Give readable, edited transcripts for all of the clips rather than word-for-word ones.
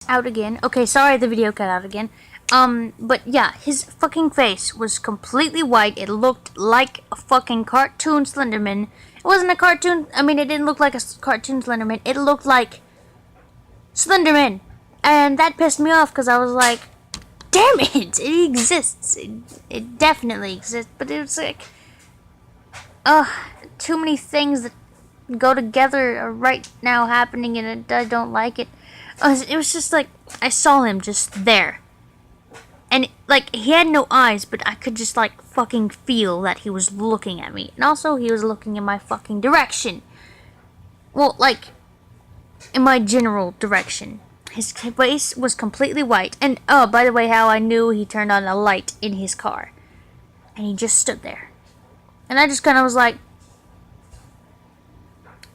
out again. Okay, sorry the video cut out again. But yeah, his fucking face was completely white. It looked like a fucking cartoon Slenderman. It wasn't a cartoon, I mean, it didn't look like a cartoon Slenderman. It looked like Slenderman. And that pissed me off because I was like, damn it, it exists. It definitely exists. But it was like, too many things that go together are right now happening and I don't like it. It was just like, I saw him just there. And, like, he had no eyes, but I could just, like, fucking feel that he was looking at me. And also, he was looking in my fucking direction. Well, like, in my general direction. His face was completely white. And, oh, by the way, how I knew he turned on a light in his car. And he just stood there. And I just kind of was like...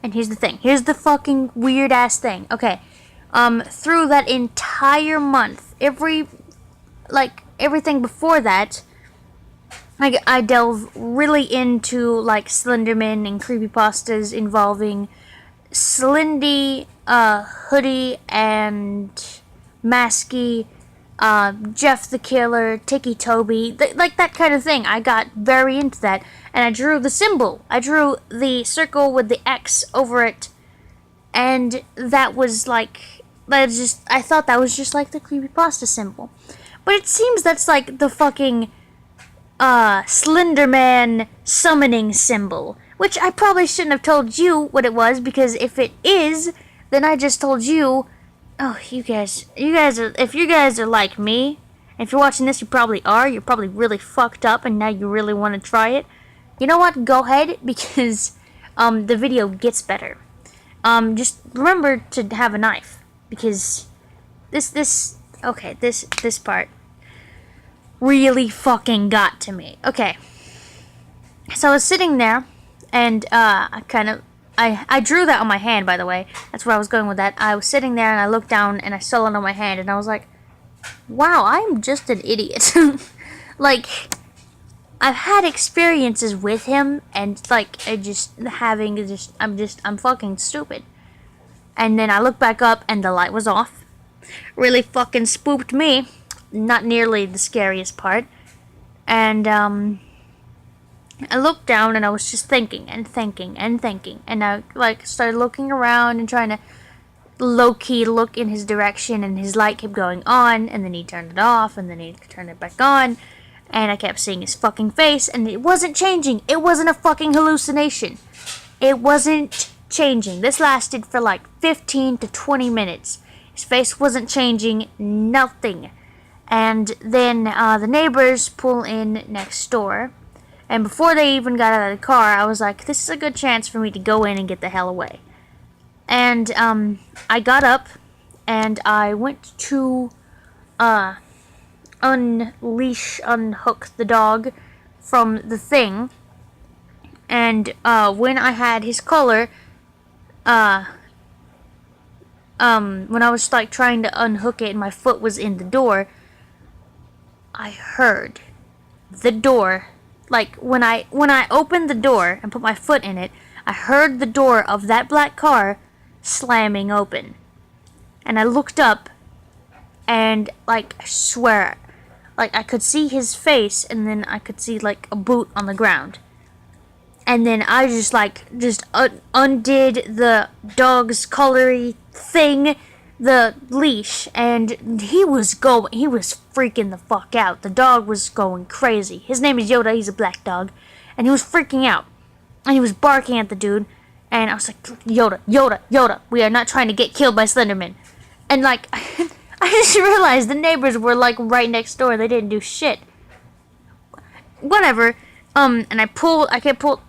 And here's the thing. Here's the fucking weird-ass thing. Okay. Through that entire month, everything before that, I delve really into, like, Slenderman and creepypastas involving Slendy, Hoodie, and Masky, Jeff the Killer, Tiki Toby, like that kind of thing. I got very into that, and I drew the symbol. I drew the circle with the X over it, and that was like, I thought that was just like the creepypasta symbol. But it seems that's like the fucking, Slenderman summoning symbol. Which I probably shouldn't have told you what it was, because if it is, then I just told you, oh, you guys are, if you guys are like me, if you're watching this, you probably are, you're probably really fucked up, and now you really want to try it. You know what, go ahead, because, the video gets better. Just remember to have a knife, because this part really fucking got to me. Okay, so I was sitting there, and I drew that on my hand, by the way. That's where I was going with that. I was sitting there, and I looked down, and I saw it on my hand, and I was like, wow, I'm just an idiot. Like, I've had experiences with him, and, like, I'm fucking stupid. And then I looked back up, and the light was off. Really fucking spooked me. Not nearly the scariest part. And, I looked down and I was just thinking and thinking and thinking. And I, like, started looking around and trying to low-key look in his direction, and his light kept going on, and then he turned it off, and then he turned it back on. And I kept seeing his fucking face, and it wasn't changing. It wasn't a fucking hallucination. It wasn't changing. This lasted for like 15 to 20 minutes. His face wasn't changing, nothing. And then the neighbors pull in next door. And before they even got out of the car, I was like, this is a good chance for me to go in and get the hell away. And I got up, and I went to unhook the dog from the thing. And when I had his collar, when I was like trying to unhook it and my foot was in the door, I heard the door. Like, when I opened the door and put my foot in it, I heard the door of that black car slamming open. And I looked up, and, like, I swear, like, I could see his face, and then I could see, like, a boot on the ground. And then I just undid the dog's collary thing, the leash, and he was freaking the fuck out. The dog was going crazy. His name is Yoda, he's a black dog, and he was freaking out. And he was barking at the dude, and I was like, Yoda, we are not trying to get killed by Slenderman. And, like, I just realized the neighbors were, like, right next door. They didn't do shit. Whatever. And I kept pulled.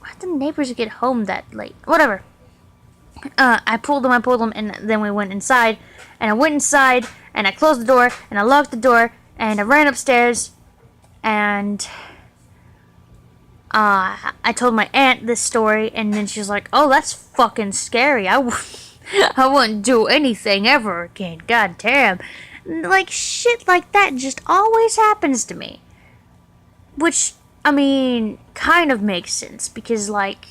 Why did the neighbors get home that late? Whatever. I pulled them, and then we went inside. And I went inside, and I closed the door, and I locked the door, and I ran upstairs, and I told my aunt this story, and then she was like, oh, that's fucking scary. I wouldn't do anything ever again. God damn. Like, shit like that just always happens to me. Which, I mean, kind of makes sense, because, like,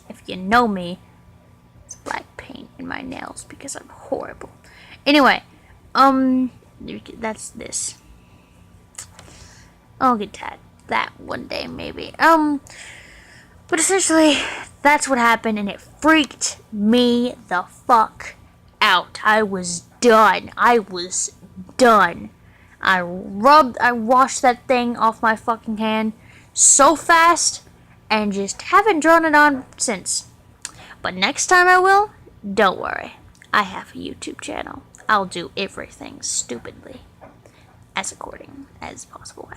if you know me, it's black paint in my nails, because I'm horrible. Anyway, that's this. I'll get that one day maybe. But essentially, that's what happened, and it freaked me the fuck out. I was done. I washed that thing off my fucking hand so fast, and just haven't drawn it on since. But next time I will, don't worry. I have a YouTube channel. I'll do everything stupidly. As accordingly as possible,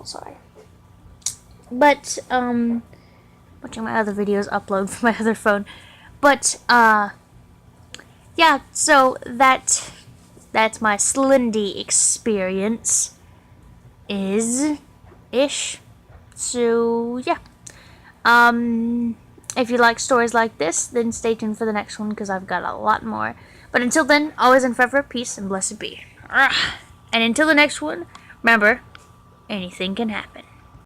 sorry. But, watching my other videos upload from my other phone. But, yeah, so that's my Slendy experience. Ish. So, yeah. If you like stories like this, then stay tuned for the next one, because I've got a lot more. But until then, always and forever, peace and blessed be. And until the next one, remember, anything can happen.